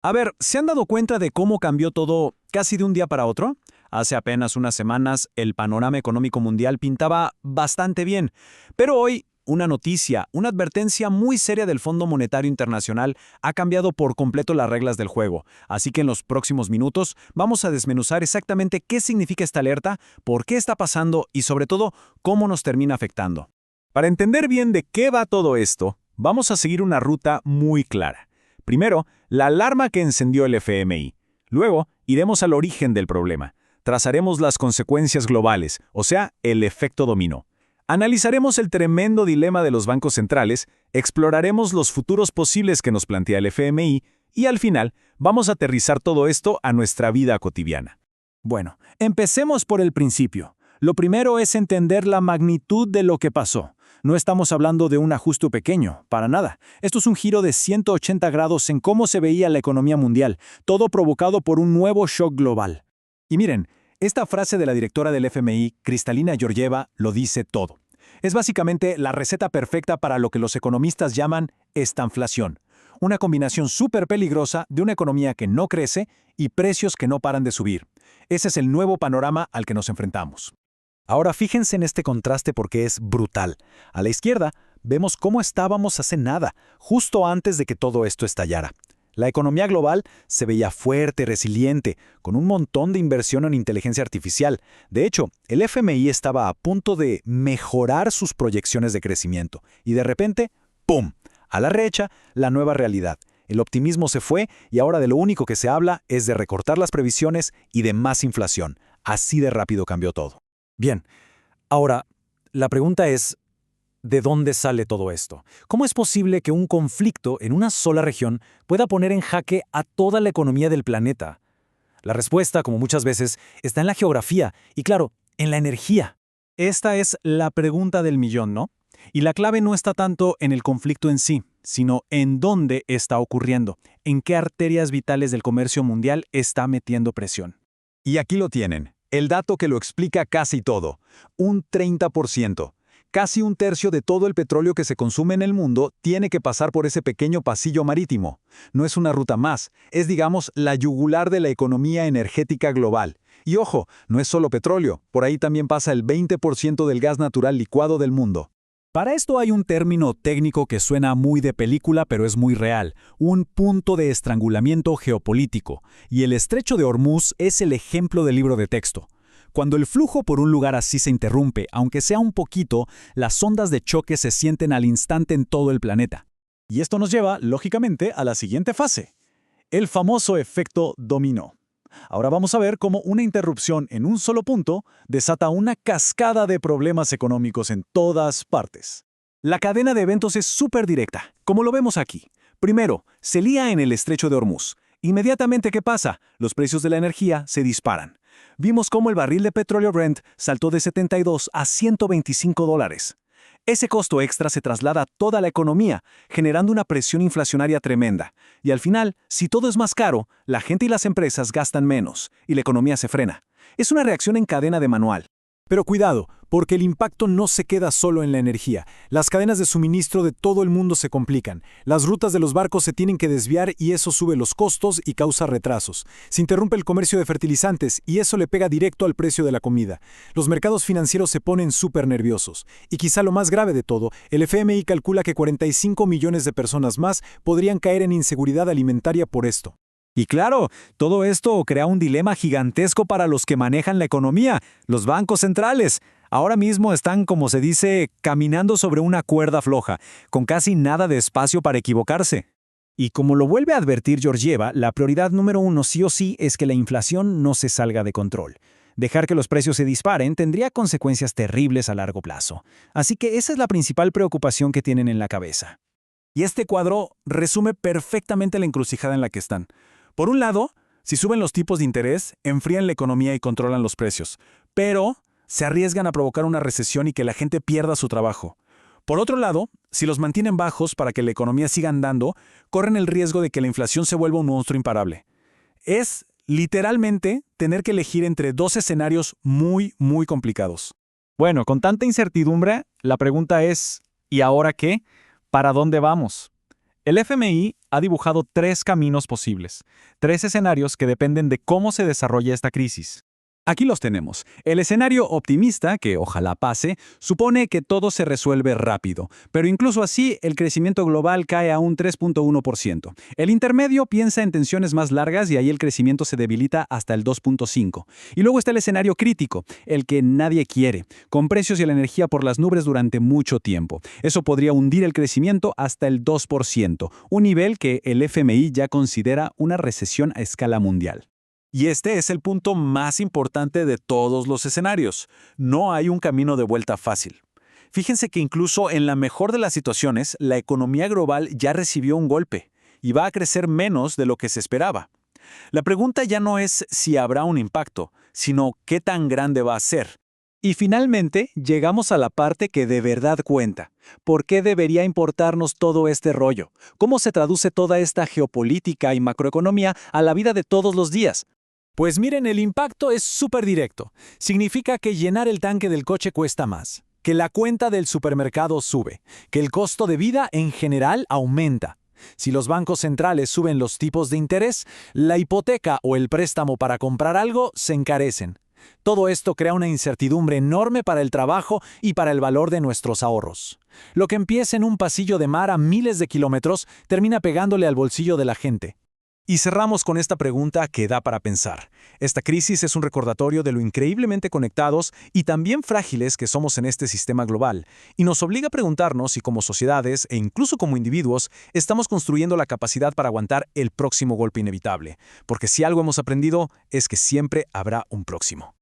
A ver, ¿se han dado cuenta de cómo cambió todo casi de un día para otro? Hace apenas unas semanas el panorama económico mundial pintaba bastante bien, pero hoy una noticia, una advertencia muy seria del Fondo Monetario Internacional ha cambiado por completo las reglas del juego. Así que en los próximos minutos vamos a desmenuzar exactamente qué significa esta alerta, por qué está pasando y sobre todo cómo nos termina afectando. Para entender bien de qué va todo esto, vamos a seguir una ruta muy clara. Primero, la alarma que encendió el FMI. Luego, iremos al origen del problema. Trazaremos las consecuencias globales, o sea, el efecto dominó. Analizaremos el tremendo dilema de los bancos centrales, exploraremos los futuros posibles que nos plantea el FMI y al final vamos a aterrizar todo esto a nuestra vida cotidiana. Bueno, empecemos por el principio. Lo primero es entender la magnitud de lo que pasó. No estamos hablando de un ajuste pequeño, para nada. Esto es un giro de 180 grados en cómo se veía la economía mundial, todo provocado por un nuevo shock global. Y miren, esta frase de la directora del FMI, Kristalina Georgieva, lo dice todo. Es básicamente la receta perfecta para lo que los economistas llaman estanflación. Una combinación súper peligrosa de una economía que no crece y precios que no paran de subir. Ese es el nuevo panorama al que nos enfrentamos. Ahora fíjense en este contraste porque es brutal. A la izquierda vemos cómo estábamos hace nada, justo antes de que todo esto estallara. La economía global se veía fuerte, resiliente, con un montón de inversión en inteligencia artificial. De hecho, el FMI estaba a punto de mejorar sus proyecciones de crecimiento. Y de repente, ¡pum! A la derecha, la nueva realidad. El optimismo se fue y ahora de lo único que se habla es de recortar las previsiones y de más inflación. Así de rápido cambió todo. Bien, ahora, la pregunta es, ¿de dónde sale todo esto? ¿Cómo es posible que un conflicto en una sola región pueda poner en jaque a toda la economía del planeta? La respuesta, como muchas veces, está en la geografía y, claro, en la energía. Esta es la pregunta del millón, ¿no? Y la clave no está tanto en el conflicto en sí, sino en dónde está ocurriendo, en qué arterias vitales del comercio mundial está metiendo presión. Y aquí lo tienen. El dato que lo explica casi todo, un 30%. Casi un tercio de todo el petróleo que se consume en el mundo tiene que pasar por ese pequeño pasillo marítimo. No es una ruta más, es digamos la yugular de la economía energética global. Y ojo, no es solo petróleo, por ahí también pasa el 20% del gas natural licuado del mundo. Para esto hay un término técnico que suena muy de película, pero es muy real, un punto de estrangulamiento geopolítico, y el estrecho de Hormuz es el ejemplo del libro de texto. Cuando el flujo por un lugar así se interrumpe, aunque sea un poquito, las ondas de choque se sienten al instante en todo el planeta. Y esto nos lleva, lógicamente, a la siguiente fase, el famoso efecto dominó. Ahora vamos a ver cómo una interrupción en un solo punto desata una cascada de problemas económicos en todas partes. La cadena de eventos es súper directa, como lo vemos aquí. Primero, se lía en el estrecho de Hormuz. Inmediatamente, ¿qué pasa? Los precios de la energía se disparan. Vimos cómo el barril de petróleo Brent saltó de 72 a $125. Ese costo extra se traslada a toda la economía, generando una presión inflacionaria tremenda. Y al final, si todo es más caro, la gente y las empresas gastan menos, y la economía se frena. Es una reacción en cadena de manual. Pero cuidado, porque el impacto no se queda solo en la energía. Las cadenas de suministro de todo el mundo se complican. Las rutas de los barcos se tienen que desviar y eso sube los costos y causa retrasos. Se interrumpe el comercio de fertilizantes y eso le pega directo al precio de la comida. Los mercados financieros se ponen súper nerviosos. Y quizá lo más grave de todo, el FMI calcula que 45 millones de personas más podrían caer en inseguridad alimentaria por esto. Y claro, todo esto crea un dilema gigantesco para los que manejan la economía, los bancos centrales. Ahora mismo están, como se dice, caminando sobre una cuerda floja, con casi nada de espacio para equivocarse. Y como lo vuelve a advertir Georgieva, la prioridad número uno sí o sí es que la inflación no se salga de control. Dejar que los precios se disparen tendría consecuencias terribles a largo plazo. Así que esa es la principal preocupación que tienen en la cabeza. Y este cuadro resume perfectamente la encrucijada en la que están. Por un lado, si suben los tipos de interés, enfrían la economía y controlan los precios, pero se arriesgan a provocar una recesión y que la gente pierda su trabajo. Por otro lado, si los mantienen bajos para que la economía siga andando, corren el riesgo de que la inflación se vuelva un monstruo imparable. Es, literalmente, tener que elegir entre dos escenarios muy, muy complicados. Bueno, con tanta incertidumbre, la pregunta es, ¿y ahora qué? ¿Para dónde vamos? El FMI ha dibujado tres caminos posibles, tres escenarios que dependen de cómo se desarrolla esta crisis. Aquí los tenemos. El escenario optimista, que ojalá pase, supone que todo se resuelve rápido, pero incluso así el crecimiento global cae a un 3.1%. El intermedio piensa en tensiones más largas y ahí el crecimiento se debilita hasta el 2.5%. Y luego está el escenario crítico, el que nadie quiere, con precios y la energía por las nubes durante mucho tiempo. Eso podría hundir el crecimiento hasta el 2%, un nivel que el FMI ya considera una recesión a escala mundial. Y este es el punto más importante de todos los escenarios. No hay un camino de vuelta fácil. Fíjense que incluso en la mejor de las situaciones, la economía global ya recibió un golpe y va a crecer menos de lo que se esperaba. La pregunta ya no es si habrá un impacto, sino qué tan grande va a ser. Y finalmente, llegamos a la parte que de verdad cuenta. ¿Por qué debería importarnos todo este rollo? ¿Cómo se traduce toda esta geopolítica y macroeconomía a la vida de todos los días? Pues miren, el impacto es súper directo. Significa que llenar el tanque del coche cuesta más, que la cuenta del supermercado sube, que el costo de vida en general aumenta. Si los bancos centrales suben los tipos de interés, la hipoteca o el préstamo para comprar algo se encarecen. Todo esto crea una incertidumbre enorme para el trabajo y para el valor de nuestros ahorros. Lo que empieza en un pasillo de mar a miles de kilómetros termina pegándole al bolsillo de la gente. Y cerramos con esta pregunta que da para pensar. Esta crisis es un recordatorio de lo increíblemente conectados y también frágiles que somos en este sistema global, y nos obliga a preguntarnos si como sociedades e incluso como individuos estamos construyendo la capacidad para aguantar el próximo golpe inevitable, porque si algo hemos aprendido es que siempre habrá un próximo.